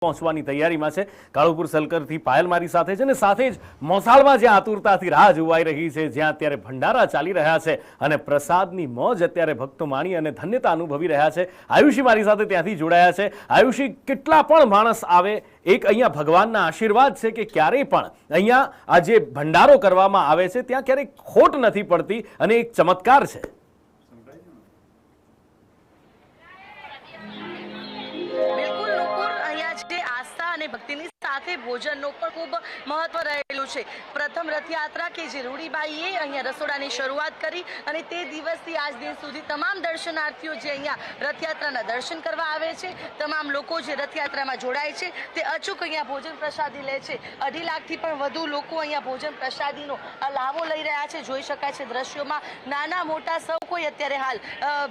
પહોંચવાની તૈયારીમાં છે। કાળુપુર સલકરથી પાયલ મારી સાથે છે ને સાથે જ મોસાળમાં જ્યાં આતુરતાથી રાહ જોવાઈ રહી છે, જ્યાં અત્યારે ભંડારા ચાલી રહ્યા છે અને પ્રસાદની મોજ અત્યારે ભક્તો માણી અને ધન્યતા અનુભવી રહ્યા છે। આયુષી મારી સાથે ત્યાંથી જોડાયા છે। આયુષી, કેટલા પણ માણસ આવે, એક અહીંયા ભગવાનના આશીર્વાદ છે કે ક્યારેય પણ અહીંયા આ જે ભંડારો કરવામાં આવે છે ત્યાં ક્યારેય ખોટ નથી પડતી અને એક ચમત્કાર છે। ભક્તિની સાથે ભોજનનો પણ ખૂબ મહત્વ રહેલું છે। પ્રથમ રથયાત્રા કે જે રૂડીબાઈએ અહીંયા રસોડાની શરૂઆત કરી અને તે દિવસથી આજ દિન સુધી તમામ દર્શનાર્થીઓ જે અહીંયા રથયાત્રાના દર્શન કરવા આવે છે, તમામ લોકો જે રથયાત્રામાં જોડાય છે તે અચૂક અહીંયા ભોજન પ્રસાદી લે છે। 2.5 લાખથી પણ વધુ લોકો અહીંયા ભોજન પ્રસાદીનો લાભો લઈ રહ્યા છે। જોઈ શકાય છે દ્રશ્યોમાં, નાના મોટા સૌ કોઈ અત્યારે હાલ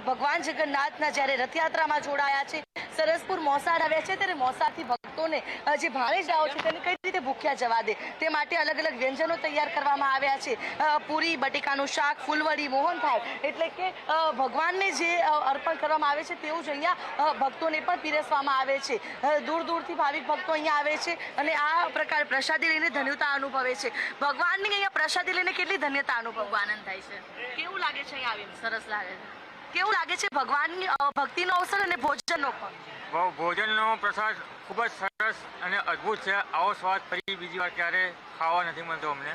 ભગવાન જગન્નાથના જ્યારે રથયાત્રામાં જોડાયા છે। સરસપુર મોસાળ આવ્યા છે ત્યારે મોસાળથી ભક્તોને જે ભાણેજાઓ છે તેને કઈ રીતે ભૂખ્યા જવા દે તે માટે અલગ અલગ વ્યંજનો તૈયાર કરવામાં આવ્યા છે। પૂરી, બટેકાનું શાક, ફૂલવડી, મોહનથાળ, એટલે કે ભગવાનને જે અર્પણ કરવામાં આવે છે તેવું જ અહીંયા ભક્તોને પણ પીરસવામાં આવે છે। દૂર દૂરથી ભાવિક ભક્તો અહીંયા આવે છે અને આ પ્રકાર પ્રસાદી લઈને ધન્યતા અનુભવે છે। ભગવાનની અહીંયા પ્રસાદી લઈને કેટલી ધન્યતા અનુભવવા આનંદ થાય છે? કેવું લાગે છે અહીંયા આવીને? સરસ લાગે છે। કેવું લાગે છે ભગવાનની ભક્તિનો અવસર અને ભોજનનો પણ? ભોજનનો પ્રસાદ ખૂબ જ સરસ અને અદ્ભુત છે। આવો સ્વાદ ફરી બીજી વાર ક્યારે ખાવા નથી મળતો અમને,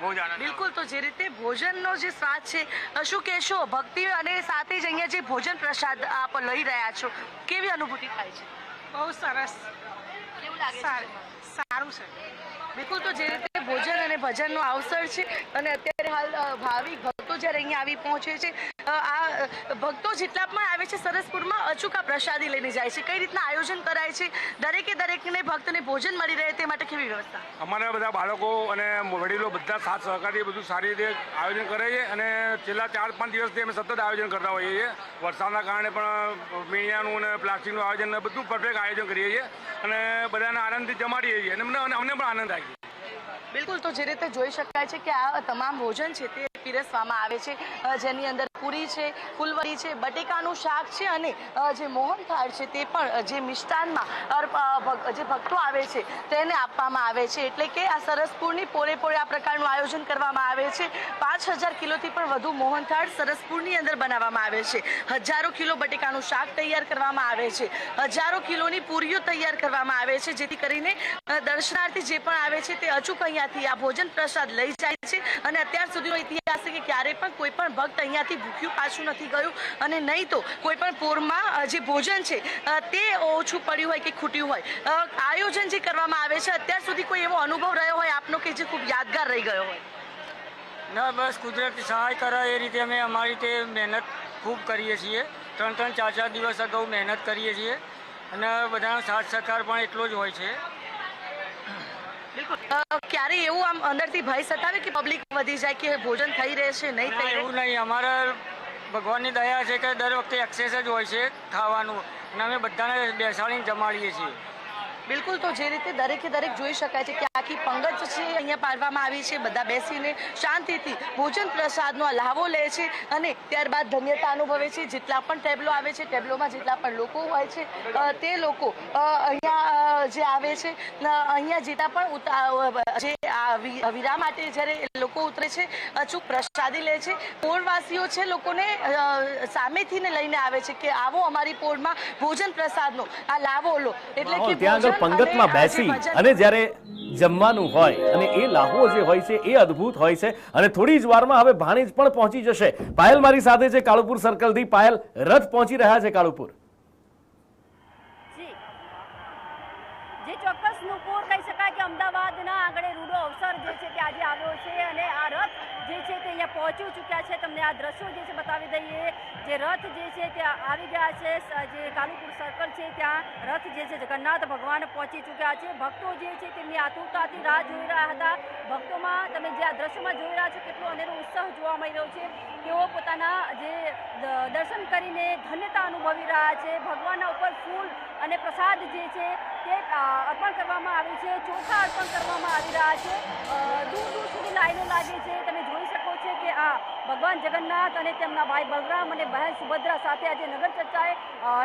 બહુ જ આનંદ। બિલકુલ, તો જે રીતે ભોજનનો જે સ્વાદ છે, શું કહેશો? ભક્તિ અને સાથે જ અહીંયા જે ભોજન પ્રસાદ આપ લઈ રહ્યા છો, કેવી અનુભૂતિ થાય છે? બહુ સરસ। કેવું લાગે છે? સારું છે। બિલકુલ, તો જે રીતે ભોજન અને ભજનનો અવસર છે અને અત્યારે હાલ ભાવિક ભક્તો જ્યારે અહીંયા આવી પહોંચે છે, આ ભક્તો જેટલા પણ આવે છે સરસપુરમાં અચૂક આ પ્રસાદી લઈને જાય છે। કઈ રીતના આયોજન કરાય છે? દરેકને ભક્તને ભોજન મળી રહે તે માટે કેવી વ્યવસ્થા? અમારા બધા બાળકો અને વડીલો બધા સાથ સહકારથી બધું સારી રીતે આયોજન કરે છે અને છેલ્લા 4-5 દિવસથી અમે સતત આયોજન કરતા હોઈએ છીએ। વરસાદના કારણે પણ મીણિયાનું અને પ્લાસ્ટિકનું આયોજન બધું પરફેક્ટ આયોજન કરીએ છીએ અને બધાને આનંદથી જમાડીએ છીએ અને અમને પણ આનંદ થાય છે। બિલકુલ, તો જે રીતે જોઈ શકાય છે કે આ તમામ ભોજન છે તે પીરસવામાં આવે છે, જેની અંદર પૂરી છે, ફૂલવડી છે, બટેકાનું શાક છે અને જે મોહનથાળ છે તે પણ જે મિષ્ટાનમાં જે ભક્તો આવે છે તેને આપવામાં આવે છે। એટલે કે આ સરસપુરની પોરે આ પ્રકારનું આયોજન કરવામાં આવે છે। 5000 કિલોથી પણ વધુ મોહનથાળ સરસપુરની અંદર બનાવવામાં આવે છે। 1000 કિલો બટેકાનું શાક તૈયાર કરવામાં આવે છે। 1000 કિલોની પૂરીઓ તૈયાર કરવામાં આવે છે, જેથી કરીને દર્શનાર્થી જે પણ આવે છે તે અચૂક અહીંયાથી આ ભોજન પ્રસાદ લઈ જાય છે અને અત્યાર સુધીનો ઇતિહાસ છે કે ક્યારેય પણ કોઈ પણ ભક્ત અહીંયાથી ભૂખ્યું પાછું નથી ગયું અને નહીં તો કોઈ પણ પોરમાં જે ભોજન છે તે ઓછું પડ્યું હોય કે ખૂટ્યું હોય। આયોજન જે કરવામાં આવે છે, અત્યાર સુધી કોઈ એવો અનુભવ રહ્યો હોય આપનો કે જે ખૂબ યાદગાર રહી ગયો હોય? ના, બસ કુદરતી સહાય કરે એ રીતે અમે અમારી રીતે મહેનત ખૂબ કરીએ છીએ। 3-3, 4-4 દિવસ અગાઉ મહેનત કરીએ છીએ અને બધાનો સાથ સહકાર પણ એટલો જ હોય છે। બિલકુલ, ક્યારે એવું આમ અંદરથી ભય સતાવે કે પબ્લિક વધી જાય કે ભોજન થઈ રહેશે નહીં થઈ? એવું નહીં, અમારા ભગવાનની દયા છે કે દર વખતે એક્સેસ જ હોય છે ખાવાનું અને અમે બધાને બેસાડીને જમાડીએ છીએ। બિલકુલ, તો જે રીતે દરેક જોઈ શકાય છે કે આખી પંગત છે અહીંયા પાડવામાં આવી છે। બધા બેસીને શાંતિથી ભોજન પ્રસાદનો લાભો લે છે અને ત્યારબાદ ધન્યતા અનુભવે છે। જેટલા પણ ટેબલો આવે છે, ટેબલોમાં જેટલા પણ લોકો હોય છે તે લોકો અહીંયા જે આવે છે, અહીંયા જેટલા પણ જે વિરા માટે જ્યારે લોકો ઉતરે છે અચૂક પ્રસાદી લે છે। પોળવાસીઓ છે લોકોને સામેથી ને લઈને આવે છે કે આવો અમારી પોળમાં ભોજન પ્રસાદનો આ લાભો લો। એટલે કે પંગતમાં બેસી અને જ્યારે જમવાનું હોય અને એ લાહવો જે હોય છે એ અદ્ભુત હોય છે અને થોડી જ વારમાં હવે ભાણેજ પણ પહોંચી જશે। પાયલ મારી સાથે છે કાળુપુર સર્કલથી। પાયલ, રથ પહોંચી રહ્યા છે કાળુપુર? જે ચોક્કસ નુપુર કહી શકાય કે અમદાવાદના આગળ રૂડો અવસર જે છે તે આજે આવ્યો છે અને આ રથ જે છે તે અહીંયા પહોંચી ચૂક્યા છે। તમને આ દ્રશ્યો જે છે બતાવી દઈએ। જે રથ જે છે તે આવી ગયા છે, જે કાલુપુર સર્કલ છે ત્યાં રથ જે છે જગન્નાથ ભગવાન પહોંચી ચૂક્યા છે। ભક્તો જે છે તેમની આતુરતાથી રાહ જોઈ રહ્યા હતા। ભક્તોમાં તમે જે આ દ્રશ્યમાં જોઈ રહ્યા છો કેટલો અનેરો ઉત્સાહ જોવા મળી રહ્યો છે। તેઓ પોતાના જે દર્શન કરીને ધન્યતા અનુભવી રહ્યા છે। ભગવાનના ઉપર ફૂલ અને પ્રસાદ જે છે તે અર્પણ કરવામાં આવ્યું છે, ચોખા અર્પણ કરવામાં આવી રહ્યા છે। દૂર દૂર સુધી લાઈનો લાગી છે। તમે જોઈ શકો છો કે આ ભગવાન જગન્નાથ અને તેમના ભાઈ બલરામ અને બહેન સુભદ્રા સાથે આજે નગર ચર્ચાએ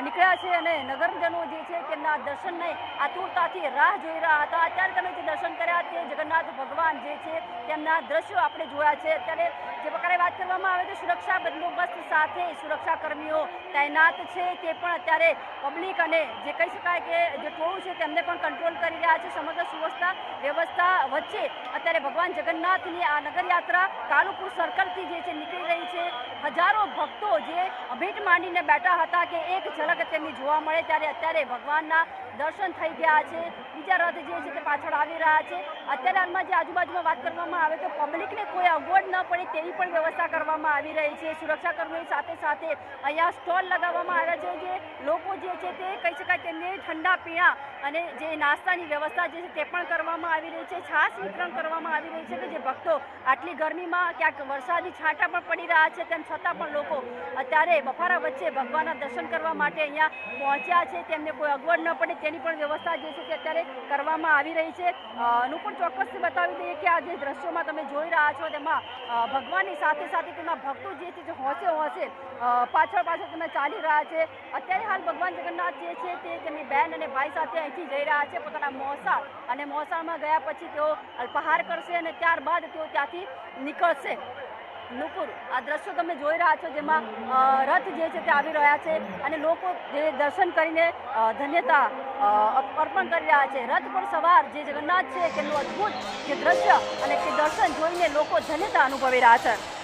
નીકળ્યા છે અને નગરજનો જે છે તેમના દર્શનને આતુરતાથી રાહ જોઈ રહ્યા હતા. અત્યારે તમે જે દર્શન કર્યા તે જગન્નાથ ભગવાન જે છે તેમના દ્રશ્યો આપણે જોયા છે. અત્યારે જે પ્રકારે વાત કરવામાં આવે તો સુરક્ષા બંદોબસ્ત સાથે સુરક્ષા કર્મીઓ તૈનાત છે. તે પણ અત્યારે પબ્લિક અને જે કહી શકાય કે જે ટોળું છે તેમને પણ કંટ્રોલ કરી રહ્યા છે. સમગ્ર સુરક્ષા વ્યવસ્થા વચ્ચે અત્યારે ભગવાન જગન્નાથની આ નગરયાત્રા કાલુપુર સર્કલથી જે છે નીકળી રહી છે. હજારો ભક્તો જે ભેટ માંડીને બેઠા હતા કે એક ઝલક તેમની જોવા મળે ત્યારે અત્યારે ભગવાનના દર્શન થઈ ગયા છે. બીજા રથ જે છે તે પાછળ આવી રહ્યા છે. અત્યારે હાલમાં જે આજુબાજુમાં વાત કરવામાં આવે તો પબ્લિકને કોઈ અગવડ ન પડે તેવી પણ વ્યવસ્થા કરવામાં આવી રહી છે. સુરક્ષા કર્મીઓની સાથે સાથે અહીંયા સ્ટોલ લગાવવામાં આવ્યા છે. જે લોકો જે છે તે કહી શકાય તેમને ઠંડા પીણા અને જે નાસ્તાની વ્યવસ્થા જે છે તે પણ કરવામાં આવી રહી છે. છાશ વિતરણ કરવામાં આવી રહી છે કે જે ભક્તો આટલી ગરમીમાં ક્યાંક વરસાદી છાંટા પણ પડી રહ્યા છે તેમ છતાં પણ લોકો અત્યારે બફારા વચ્ચે ભગવાનના દર્શન કરવા માટે અહીંયા પહોંચ્યા છે. તેમને કોઈ અગવડ ન પડે તેની પણ વ્યવસ્થા જે છે તે અત્યારે કરવામાં આવી રહી છે. નું પણ ચોક્કસથી બતાવી દઈએ કે આ જે દ્રશ્યોમાં તમે જોઈ રહ્યા છો તેમાં ભગવાનની સાથે સાથે તેના ભક્તો જે છે હોંશે પાછળ તમે ચાલી રહ્યા છે. અત્યારે હાલ ભગવાન જગન્નાથ જે છે તે તેમની બહેન અને ભાઈ સાથે અહીંથી જઈ રહ્યા છે પોતાના મોસાળ અને મોસાળમાં ગયા પછી તેઓ અલ્પાહાર કરશે અને ત્યારબાદ તેઓ ત્યાંથી નીકળશે. નુપુર આ દ્રશ્યો તમે જોઈ રહ્યા છો જેમાં રથ જે છે તે આવી રહ્યા છે અને લોકો જે દર્શન કરીને ધન્યતા અર્પણ કરી રહ્યા છે. રથ પર સવાર જે જગન્નાથ છે તેમનું અદ્ભુત જે દ્રશ્ય અને તે દર્શન જોઈને લોકો ધન્યતા અનુભવી રહ્યા છે.